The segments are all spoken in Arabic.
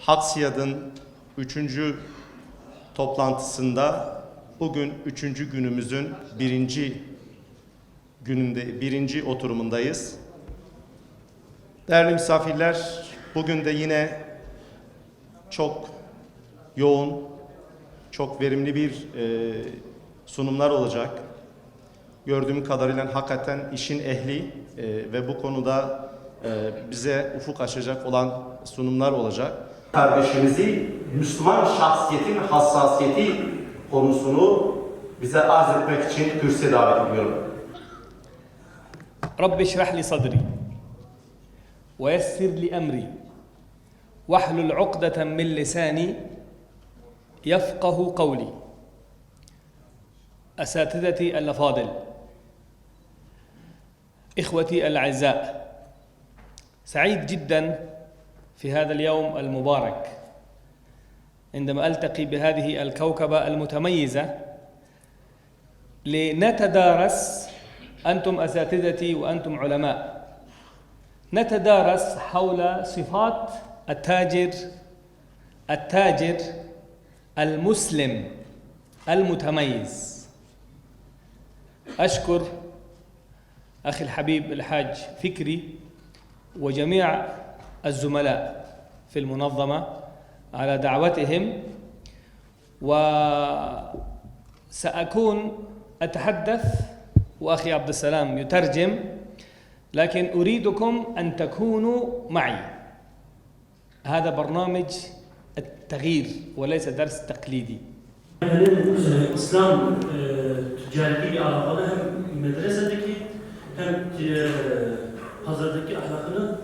Haksiyad'ın 3. toplantısında bugün 3. günümüzün birinci oturumundayız. Değerli misafirler, bugün de yine çok yoğun, çok verimli bir sunumlar olacak. Gördüğüm kadarıyla hakikaten işin ehli ve bu konuda bize ufuk açacak olan sunumlar olacak. Kardeşimizi Müslüman şahsiyetin hassasiyeti konusunu bize arz etmek için kürsüye davet ediyorum. Rabbi şrah li sadri ve yessir li emri vahlul uqdeten min lisani yefqahu kavli. أساتذتي الأفاضل إخوتي الأعزاء سعيد جدا في هذا اليوم المبارك عندما ألتقي بهذه الكوكبة المتميزة لنتدارس أنتم أساتذتي وأنتم علماء نتدارس حول صفات التاجر المسلم المتميز. أشكر أخي الحبيب الحاج فكري وجميع الزملاء في المنظمة على دعوتهم، وسأكون أتحدث وأخي عبد السلام يترجم، لكن أريدكم أن تكونوا معي. هذا برنامج التغيير وليس درس تقليدي. İslam ticaretiyle alakalı hem medresedeki hem pazardaki ahlakını,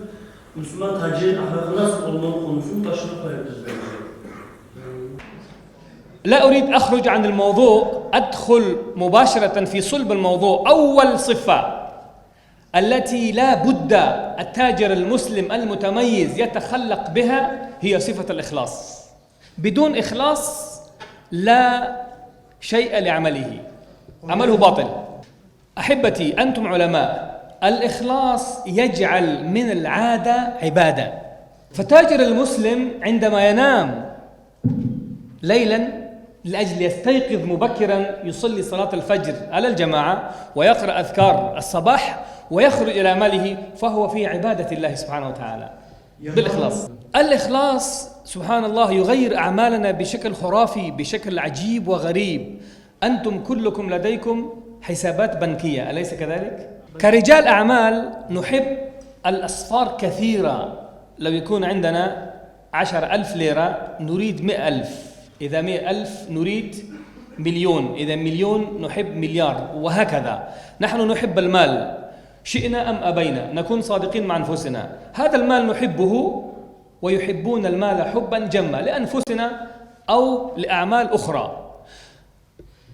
Müslüman tacirin ahlakı nasıl olmalı konusunu taşımak koyabiliriz. لا أريد أخرج عن الموضوع، أدخل مباشرة في صلب الموضوع. أول صفة التي لا بد التاجر المسلم المتميز يتخلق بها هي صفة الإخلاص. بدون إخلاص لا شيء لعمله، عمله باطل. أحبتي أنتم علماء، الإخلاص يجعل من العادة عبادة. فتاجر المسلم عندما ينام ليلا لأجل يستيقظ مبكرا يصلي صلاة الفجر على الجماعة ويقرأ أذكار الصباح ويخرج إلى ماله، فهو في عبادة الله سبحانه وتعالى بالإخلاص. الإخلاص سبحان الله يغير أعمالنا بشكل خرافي، بشكل عجيب وغريب. أنتم كلكم لديكم حسابات بنكية، أليس كذلك؟ كرجال أعمال نحب الأصفار كثيرة. لو يكون عندنا 10,000 ليرة نريد 100,000، إذا 100,000 نريد مليون، إذا مليون نحب مليار، وهكذا. نحن نحب المال شئنا أم أبينا، نكون صادقين مع أنفسنا. هذا المال نحبه ويحبون المال حبا جما لأنفسنا أو لأعمال أخرى.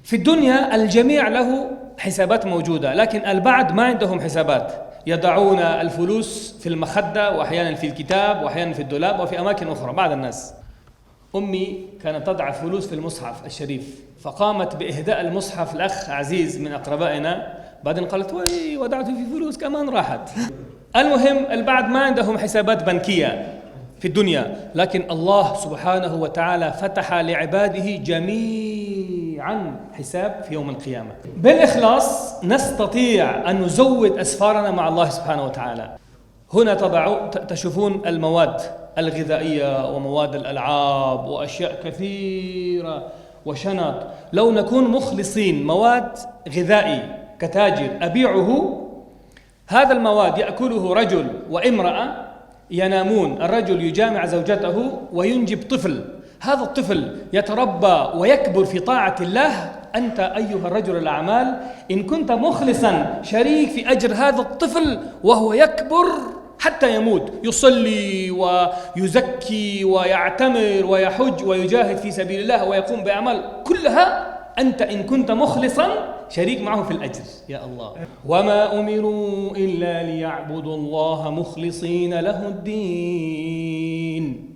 في الدنيا الجميع له حسابات موجودة، لكن البعض ما عندهم حسابات، يضعون الفلوس في المخدة وأحيانا في الكتاب وأحيانا في الدولاب وفي أماكن أخرى. بعض الناس، أمي كانت تضع فلوس في المصحف الشريف، فقامت بإهداء المصحف لأخ عزيز من أقربائنا، بعدين قالت وي ودعته في فلوس كمان راحت. المهم البعض ما عندهم حسابات بنكية في الدنيا، لكن الله سبحانه وتعالى فتح لعباده جميعا حساب في يوم القيامة. بالإخلاص نستطيع أن نزود أسفارنا مع الله سبحانه وتعالى. هنا تشوفون المواد الغذائية ومواد الألعاب وأشياء كثيرة وشنط. لو نكون مخلصين، مواد غذائي كتاجر أبيعه، هذا المواد يأكله رجل وامرأة ينامون، الرجل يجامع زوجته وينجب طفل، هذا الطفل يتربى ويكبر في طاعة الله. أنت أيها الرجل الأعمال إن كنت مخلصا شريك في أجر هذا الطفل وهو يكبر حتى يموت، يصلي ويزكي ويعتمر ويحج ويجاهد في سبيل الله ويقوم بأعمال كلها، أنت إن كنت مخلصا شريك معه في الأجر. يا الله. وما أمروا إلا ليعبدوا الله مخلصين له الدين.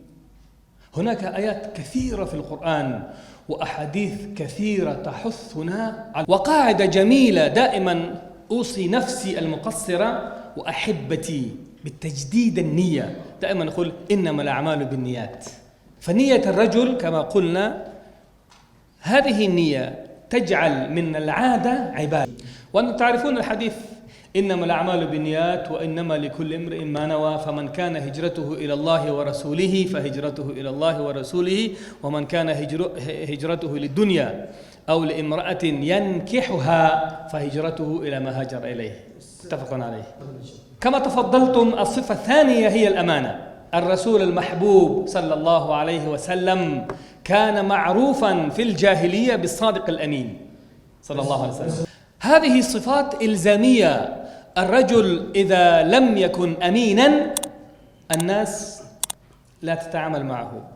هناك آيات كثيرة في القرآن وأحاديث كثيرة تحثنا على وقاعدة جميلة دائما أوصي نفسي المقصرة وأحبتي بالتجديد النية. دائما نقول إنما الأعمال بالنيات، فنية الرجل كما قلنا هذه النية تجعل من العادة عبادة. وأنتم تعرفون الحديث إنما الأعمال بالنيات وإنما لكل امرئ ما نوى، فمن كان هجرته إلى الله ورسوله فهجرته إلى الله ورسوله، ومن كان هجرته للدنيا أو لامرأة ينكحها فهجرته إلى ما هاجر إليه. متفق عليه. كما تفضلتم، الصفة الثانية هي الأمانة. الرسول المحبوب صلى الله عليه وسلم كان معروفا في الجاهلية بالصادق الأمين صلى الله عليه وسلم. هذه صفات إلزامية. الرجل إذا لم يكن أمينا الناس لا تتعامل معه.